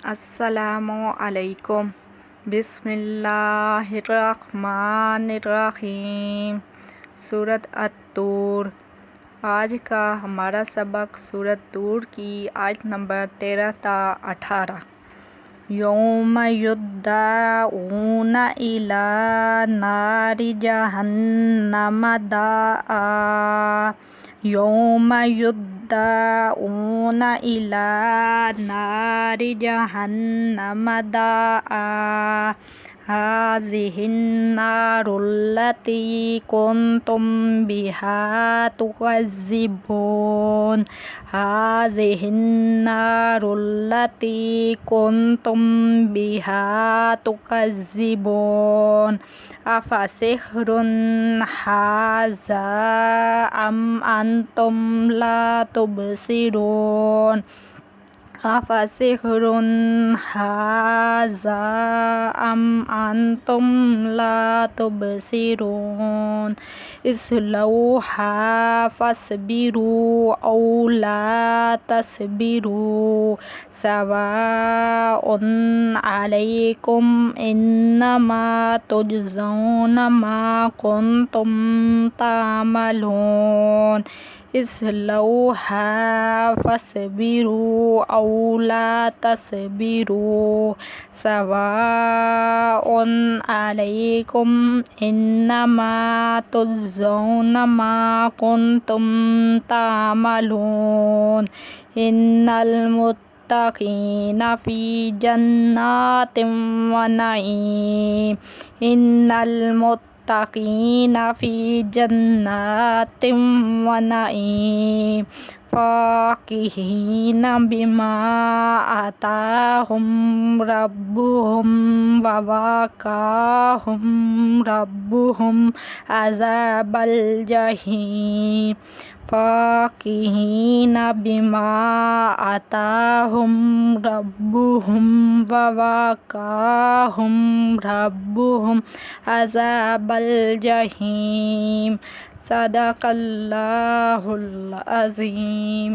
अस्सलामु अलैकुम। बिस्मिल्लाहिर्रहमानिर्रहीम। सूरत अत-तूर। आज का हमारा सबक सूरत तूर की आयत नंबर 13 ता 18। यौम युद्दाऊना इला नारि जहन्नम दाआ। यौम युद्दाऊना इला नारि जहन्नम दाआ। हाज़िहिन नारुल्लती कुन्तुम बिहा तुकज़्ज़िबून। हाज़िहिन नारुल्लती कुन्तुम बिहा तुकज़्ज़िबून। अफ़सिहरुन हाज़ा अम अंतुम ला तुबसिरून। अफ़सिहरुन हाज़ा अम अंतुम ला तुबसिरून। इस्लौहा फ़स्बिरू औ ला तस्बिरू सवाउन अलैकुम इन्नमा तुजज़ौना मा कुन्तुम तामलून। इस्लौहा फ़स्बिरू औ ला तस्बिरू सवाउन अलैकुम इन्नमा तुजज़ौना मा कुन्तुम तामलून। इन्नल मुत्तक़ीना फ़ी जन्नातिन व नईम। इन्नल मुत्तक़ीना फ़ी जन्नातिन व नईम। फ़ाकिहीना बिमा आताहुम रब्बुहुम व वक़ाहुम रब्बुहुम अज़ाबल जहीम। फ़ाकिहीना बिमा आताहुम रब्बुहुम व वक़ाहुम रब्बुहुम अज़ाबल जहीम। सदक़ल्लाहुल अज़ीम।